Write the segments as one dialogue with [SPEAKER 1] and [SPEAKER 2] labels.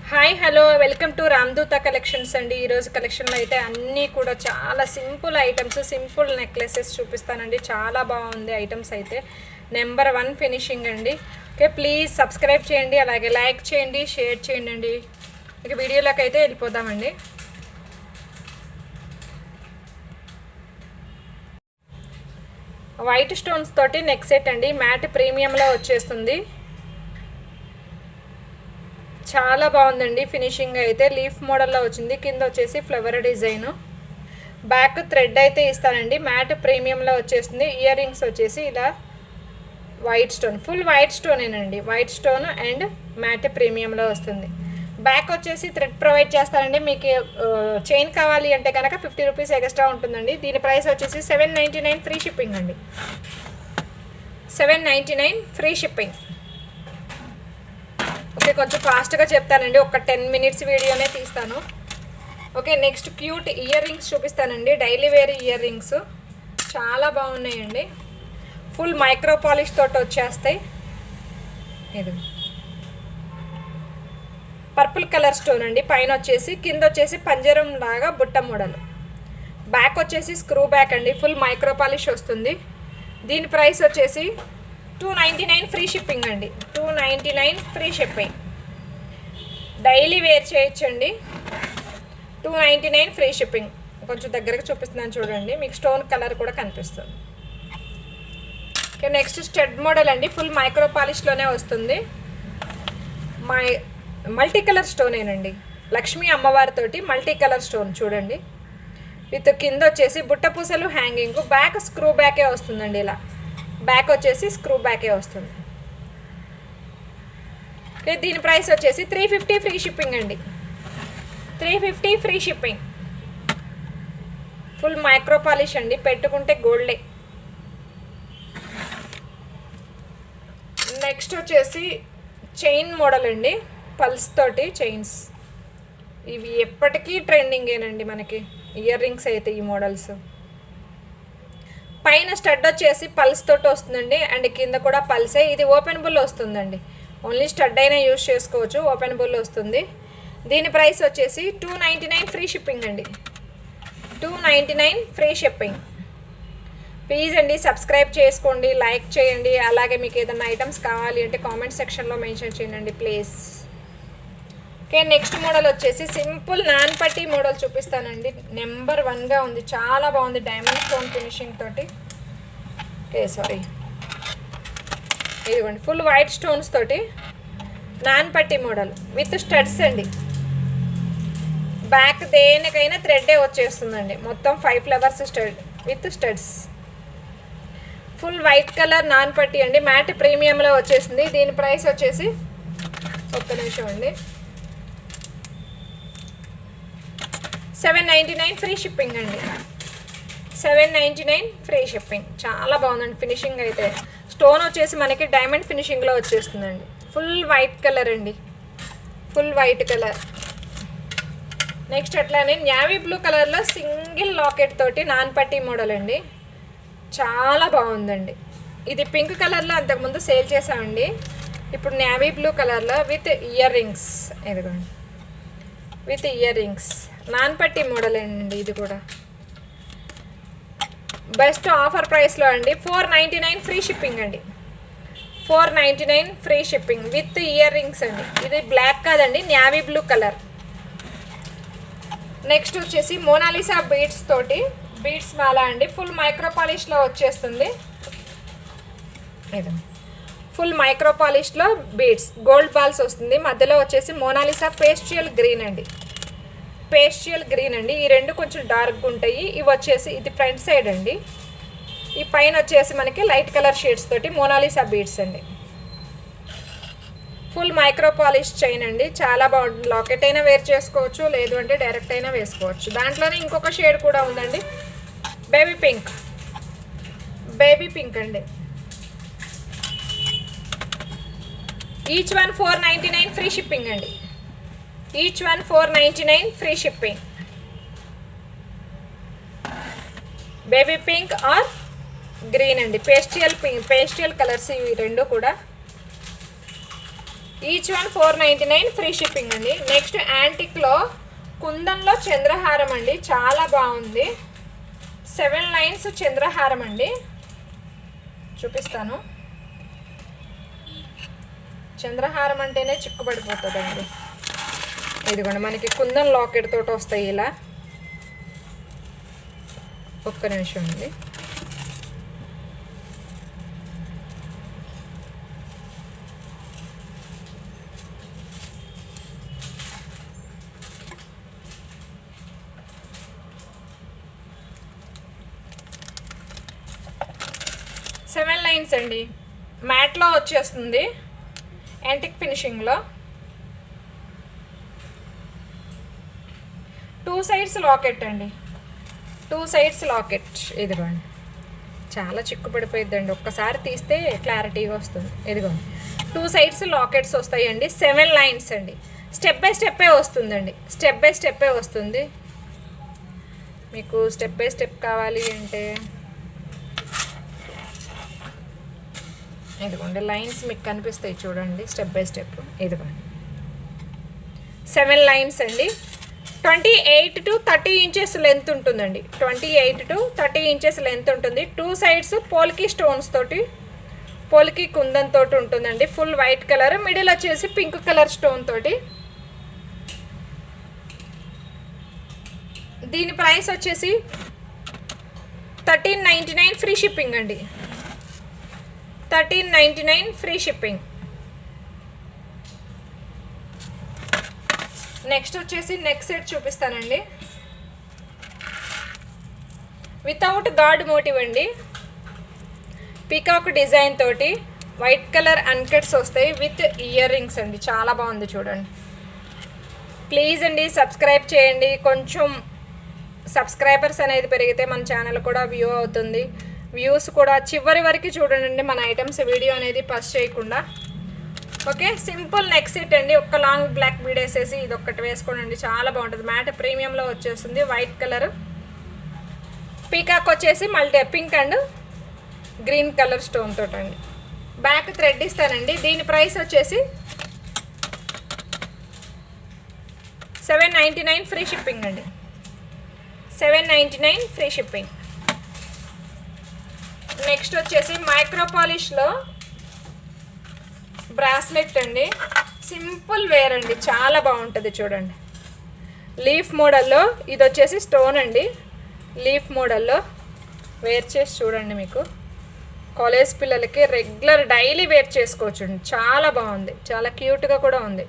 [SPEAKER 1] Hi hello welcome to Ramdoota collections అండి. ఈరోజు కలెక్షన్లో అయితే అన్నీ కూడా చాలా సింపుల్ ఐటమ్స్, సింపుల్ నెక్లెసెస్ చూపిస్తానండి. చాలా బాగుంది ఐటమ్స్ అయితే. నెంబర్ 1 ఫినిషింగ్ అండి. ఓకే, ప్లీజ్ సబ్స్క్రైబ్ చేయండి, అలాగే లైక్ చేయండి, షేర్ చేయండి అండి. ఇక వీడియోలోకి అయితే వెళ్ళిపోదామండి. వైట్ స్టోన్స్ తోటి నెక్ సెట్ అండి. మ్యాట్ ప్రీమియంలో వచ్చేస్తుంది. చాలా బాగుందండి ఫినిషింగ్ అయితే. లీఫ్ మోడల్లో వచ్చింది, కింద వచ్చేసి ఫ్లవర్ డిజైన్, బ్యాక్ థ్రెడ్ అయితే ఇస్తానండి. మ్యాట్ ప్రీమియంలో వచ్చేస్తుంది. ఇయర్ రింగ్స్ వచ్చేసి ఇలా వైట్ స్టోన్, ఫుల్ వైట్ స్టోనేనండి. వైట్ స్టోన్ అండ్ మ్యాట్ ప్రీమియంలో వస్తుంది. బ్యాక్ వచ్చేసి థ్రెడ్ ప్రొవైడ్ చేస్తానండి. మీకు చైన్ కావాలి అంటే కనుక 50 రూపీస్ ఎక్స్ట్రా ఉంటుందండి. దీని ప్రైస్ వచ్చేసి 799 ఫ్రీ షిప్పింగ్ అండి. 799 ఫ్రీ షిప్పింగ్. ఓకే, కొంచెం ఫాస్ట్గా చెప్తానండి, ఒక 10 మినిట్స్ వీడియోనే తీస్తాను. Okay, next cute ear rings చూపిస్తానండి. డైలీ వేర్ ఇయర్ రింగ్స్ చాలా బాగున్నాయండి. ఫుల్ మైక్రో పాలిష్ తోటి వచ్చేస్తాయి. ఇది పర్పుల్ కలర్ స్టోన్ అండి. పైన వచ్చేసి, కింద వచ్చేసి పంజరం లాగా బుట్ట మోడల్. బ్యాక్ వచ్చేసి స్క్రూ బ్యాక్ అండి. ఫుల్ మైక్రో పాలిష్ వస్తుంది. దీని ప్రైస్ వచ్చేసి 299 ఫ్రీ షిప్పింగ్ అండి. 299 ఫ్రీ షిప్పింగ్. డైలీ వేర్ చేయొచ్చండి. 299 ఫ్రీ షిప్పింగ్. కొంచెం దగ్గరకు చూపిస్తున్నాను చూడండి, మీకు స్టోన్ కలర్ కూడా కనిపిస్తుంది. ఓకే, నెక్స్ట్ స్టడ్ మోడల్ అండి. ఫుల్ మైక్రో పాలిష్లోనే వస్తుంది. మల్టీ కలర్ స్టోనేనండి. లక్ష్మీ అమ్మవారితోటి మల్టీ కలర్ స్టోన్ చూడండి. విత్ కింద వచ్చేసి బుట్ట పూసలు హ్యాంగింగ్. బ్యాక్ స్క్రూ బ్యాకే వస్తుందండి. ఇలా బ్యాక్ వచ్చేసి స్క్రూ బ్యాకే వస్తుంది. ఓకే, దీని ప్రైస్ వచ్చేసి 350 ఫ్రీ షిప్పింగ్ అండి. 350 free shipping. Full micro polish అండి, పెట్టుకుంటే గోల్డే. నెక్స్ట్ వచ్చేసి చైన్ మోడల్ అండి. పల్స్ తోటి చైన్స్. ఇవి ఎప్పటికీ ట్రెండింగేనండి మనకి ఇయర్ రింగ్స్ అయితే. ఈ మోడల్స్ పైన స్టడ్ వచ్చేసి పల్స్ తోటి వస్తుందండి, అండ్ కింద కూడా పల్సే. ఇది ఓపెన్ బుల్ వస్తుందండి. ఓన్లీ స్టడ్ అయినా యూజ్ చేసుకోవచ్చు, ఓపెన్ బుల్ వస్తుంది. దీని ప్రైస్ వచ్చేసి 299 ఫ్రీ షిప్పింగ్ అండి. 299 ఫ్రీ షిప్పింగ్. ప్లీజ్ అండి సబ్స్క్రైబ్ చేసుకోండి, లైక్ చేయండి, అలాగే మీకు ఏదైనా ఐటమ్స్ కావాలి అంటే కామెంట్ సెక్షన్లో మెన్షన్ చేయండి ప్లీజ్. ఓకే, నెక్స్ట్ మోడల్ వచ్చేసి సింపుల్ నాన్ పట్టి మోడల్ చూపిస్తానండి. నెంబర్ 1గా ఉంది, చాలా బాగుంది. డైమండ్ స్టోన్ ఫినిషింగ్ తోటి. ఓకే, సారీ, ఇదిగోండి ఫుల్ వైట్ స్టోన్స్ తోటి నాన్ పట్టి మోడల్ విత్ స్టడ్స్ అండి. బ్యాక్ దేనికైనా థ్రెడ్డే వచ్చేస్తుందండి. మొత్తం 5 flowers stud with studs. Full white colour non పట్టి అండి. మ్యాట్ ప్రీమియంలో వచ్చేసింది. దీని ప్రైస్ వచ్చేసి, ఒక్క నిమిషం అండి, 799 ఫ్రీ షిప్పింగ్ అండి. 799 ఫ్రీ షిప్పింగ్. చాలా బాగుందండి ఫినిషింగ్ అయితే. స్టోన్ వచ్చేసి మనకి డైమండ్ ఫినిషింగ్లో వచ్చేస్తుందండి. ఫుల్ వైట్ కలర్ అండి, ఫుల్ వైట్ కలర్. నెక్స్ట్ అట్లానే నేవీ బ్లూ కలర్లో సింగిల్ లాకెట్ తోటి నాన్ పట్టి మోడల్ అండి. చాలా బాగుందండి. ఇది పింక్ కలర్లో అంతకుముందు సేల్ చేసామండి. ఇప్పుడు నేవీ బ్లూ కలర్లో విత్ ఇయర్ రింగ్స్. ఇదిగోండి విత్ ఇయర్ రింగ్స్. నాన్ పట్టి మోడల్ అండి. ఇది కూడా బెస్ట్ ఆఫర్ ప్రైస్లో అండి. 499 ఫ్రీ షిప్పింగ్ అండి. 499 free shipping with ear rings అండి. ఇది బ్లాక్ కాదండి, నేవీ బ్లూ కలర్. నెక్స్ట్ వచ్చేసి మోనాలిసా బీడ్స్ తోటి బీడ్స్ మాల అండి. ఫుల్ మైక్రో పాలిష్లో వచ్చేస్తుంది. ఇది ఫుల్ మైక్రో పాలిష్లో బీడ్స్, గోల్డ్ బాల్స్ వస్తుంది. మధ్యలో వచ్చేసి మోనాలిసా పేస్ట్రియల్ గ్రీన్ అండి. పేస్ట్రియల్ గ్రీన్ అండి. ఈ రెండు కొంచెం డార్క్గా ఉంటాయి. ఇవి వచ్చేసి ఇది ఫ్రంట్ సైడ్ అండి. ఈ పైన వచ్చేసి మనకి లైట్ కలర్ షేడ్స్ తోటి మోనాలిసా బీడ్స్ అండి. ఫుల్ మైక్రో పాలిష్ చైన్ అండి. చాలా బాగుంటుంది. లాకెట్ అయినా వేర్ చేసుకోవచ్చు, లేదు అంటే డైరెక్ట్ అయినా వేసుకోవచ్చు. దాంట్లోనే ఇంకొక షేడ్ కూడా ఉందండి, బేబీ పింక్. బేబీ పింక్ అండి. ఈచ్ వన్ 499 ఫ్రీ షిప్పింగ్ అండి. Each one 499 free shipping. Baby pink are green అండి. పేస్టియల్ పింక్, పేస్టియల్ కలర్స్ ఇవి రెండు కూడా. ఈచ్ వన్ 499 ఫ్రీ షిప్పింగ్ అండి. నెక్స్ట్ యాంటిక్లో కుందన్లో చంద్రహారం అండి, చాలా బాగుంది. 7 లైన్స్ చంద్రహారం అండి, చూపిస్తాను. చంద్రహారం అంటేనే చిక్కుపడిపోతుందండి. ఇదిగోండి మనకి కుందన్ లాకెట్ తోటి వస్తాయి ఇలా. ఒక్క నిమిషం అండి. సెవెన్ లైన్స్ అండి, మ్యాట్లో వచ్చేస్తుంది, యాంటిక్ ఫినిషింగ్లో. 2 సైడ్స్ లాకెట్ అండి, 2 సైడ్స్ లాకెట్. ఇదిగోండి చాలా చిక్కు పడిపోయిద్దండి, ఒక్కసారి తీస్తే క్లారిటీగా వస్తుంది. ఇదిగోండి 2 సైడ్స్ లాకెట్స్ వస్తాయండి. 7 లైన్స్ అండి, స్టెప్ బై స్టెప్పే వస్తుందండి, స్టెప్ బై స్టెప్పే వస్తుంది. మీకు స్టెప్ బై స్టెప్ కావాలి అంటే ఇదిగోండి లైన్స్ మీకు కనిపిస్తాయి చూడండి, స్టెప్ బై స్టెప్. ఇదిగోండి 7 లైన్స్ అండి. 28 to 30 ఇంచెస్ లెంత్ ఉంటుందండి, 28 to 30 ఇంచెస్ లెంత్ ఉంటుంది. 2 సైడ్స్ పోల్కి స్టోన్స్ తోటి, పోల్కి కుందన్ తోటి ఉంటుందండి. ఫుల్ వైట్ కలర్, మిడిల్ వచ్చేసి పింక్ కలర్ స్టోన్ తోటి. దీని ప్రైస్ వచ్చేసి 1399 ఫ్రీ షిప్పింగ్ అండి, 1399 ఫ్రీ షిప్పింగ్. నెక్స్ట్ వచ్చేసి నెక్ సెట్ చూపిస్తానండి. వితౌట్ గాడ్ మోటివ్ అండి, పీకాక్ డిజైన్ తోటి వైట్ కలర్ అన్కట్స్ వస్తాయి విత్ ఇయర్ రింగ్స్ అండి, చాలా బాగుంది చూడండి. ప్లీజ్ అండి సబ్స్క్రైబ్ చేయండి, కొంచెం సబ్స్క్రైబర్స్ అనేది పెరిగితే మన ఛానల్ కూడా వ్యూ అవుతుంది. వ్యూస్ కూడా చివరి వరకు చూడండి మన ఐటమ్స్, వీడియో అనేది పస్ చేయకుండా. ఓకే, సింపుల్ నెక్ సెట్ అండి, ఒక్క లాంగ్ బ్లాక్ బీడ్ వేసేసి ఇది ఒక్కటి వేసుకోండి, చాలా బాగుంటుంది. మ్యాట్ ప్రీమియంలో వచ్చేస్తుంది, వైట్ కలర్. పీకాక్ వచ్చేసి multi pink and green colour stone తోటి అండి. బ్యాక్ థ్రెడ్ ఇస్తానండి. దీని ప్రైస్ వచ్చేసి 799 ఫ్రీ షిప్పింగ్ అండి, 799 ఫ్రీ షిప్పింగ్. నెక్స్ట్ వచ్చేసి మైక్రో పాలిష్లో బ్రాస్లెట్ అండి, సింపుల్ వేర్ అండి, చాలా బాగుంటుంది చూడండి. లీఫ్ మోడల్లో ఇది వచ్చేసి స్టోన్ అండి, లీఫ్ మోడల్లో వేర్ చేసి చూడండి. మీకు కాలేజ్ పిల్లలకి రెగ్యులర్ డైలీ వేర్ చేసుకోవచ్చు, చాలా బాగుంది, చాలా క్యూట్గా కూడా ఉంది.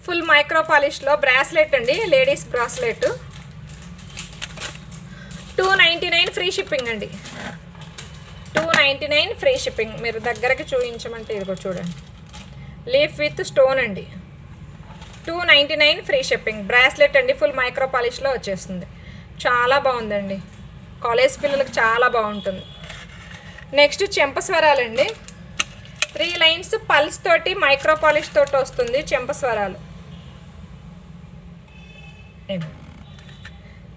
[SPEAKER 1] ఫుల్ మైక్రో పాలిష్లో బ్రాస్లెట్ అండి, లేడీస్ బ్రాస్లెట్. 299 ఫ్రీ షిప్పింగ్ అండి, 299 ఫ్రీ షిప్పింగ్. మీరు దగ్గరకి చూపించమంటే ఇదిగో చూడండి, లీఫ్ విత్ స్టోన్ అండి, 299 ఫ్రీ షిప్పింగ్. బ్రాస్లెట్ అండి, ఫుల్ మైక్రో పాలిష్లో వచ్చేస్తుంది, చాలా బాగుందండి, కాలేజ్ పిల్లలకు చాలా బాగుంటుంది. నెక్స్ట్ చెంపస్వరాలండి, 3 లైన్స్ పల్స్ తోటి మైక్రో పాలిష్ తోటి వస్తుంది చెంపస్వరాలు.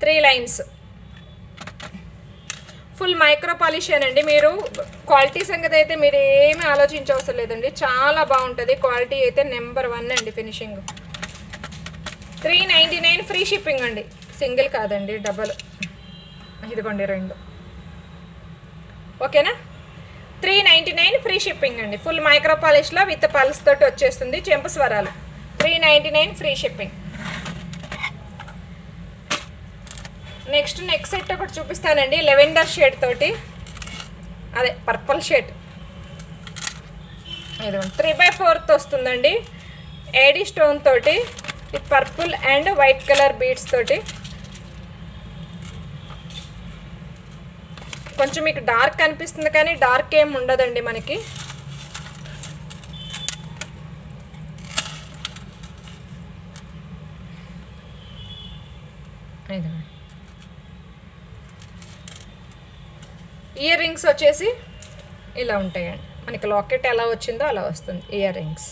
[SPEAKER 1] 3 లైన్స్ ఫుల్ మైక్రో పాలిష్ అండి. మీరు క్వాలిటీ సంగతి అయితే మీరు ఏమీ ఆలోచించవసరం లేదండి, చాలా బాగుంటుంది. క్వాలిటీ అయితే నెంబర్ 1 అండి, ఫినిషింగ్. 399 ఫ్రీ షిప్పింగ్ అండి, సింగిల్ కాదండి, డబల్. ఇదిగోండి 2. ఓకేనా, 399 ఫ్రీ షిప్పింగ్ అండి. ఫుల్ మైక్రో పాలిష్లో విత్ పల్స్ తోటి వచ్చేస్తుంది, చెంపు స్వరాలు. 399 free shipping. Next neck set ఒకటి చూపిస్తానండి, లెవెండర్ షేడ్ తోటి, అదే పర్పుల్ షేడ్. ఇది 3/4 వస్తుందండి, ఏడీ స్టోన్ తోటి with purple and white colour beads తోటి. కొంచెం మీకు డార్క్ అనిపిస్తుంది కానీ డార్క్ ఏం ఉండదండి మనకి. ఇయర్ రింగ్స్ వచ్చేసి ఇలా ఉంటాయండి, మనకి లాకెట్ ఎలా వచ్చిందో అలా వస్తుంది ఇయర్ రింగ్స్.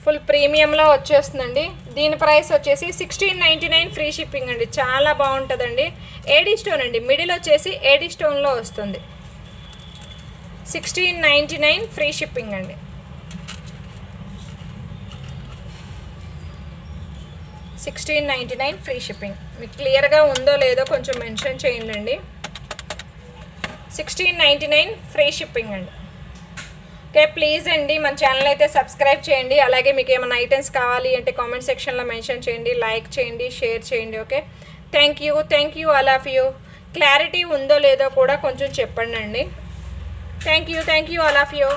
[SPEAKER 1] ఫుల్ ప్రీమియంలో వచ్చేస్తుందండి. దీని ప్రైస్ వచ్చేసి 1699 ఫ్రీ షిప్పింగ్ అండి, చాలా బాగుంటుందండి. ఏడీ స్టోన్ అండి, మిడిల్ వచ్చేసి ఏడీ స్టోన్లో వస్తుంది. 1699 ఫ్రీ షిప్పింగ్ అండి. 1699 ఫ్రీ షిప్పింగ్. మీకు క్లియర్గా ఉందో లేదో కొంచెం మెన్షన్ చేయండి. 1699 ఫ్రీ షిప్పింగ్ అండి. ఓకే, ప్లీజ్ అండి మన ఛానల్ అయితే సబ్స్క్రైబ్ చేయండి. అలాగే మీకు ఏమైనా ఐటమ్స్ కావాలి అంటే కామెంట్ సెక్షన్లో మెన్షన్ చేయండి, లైక్ చేయండి, షేర్ చేయండి. Okay, thank you all of you. Clarity ఉందో లేదో కూడా కొంచెం చెప్పండి అండి. Thank you all of you.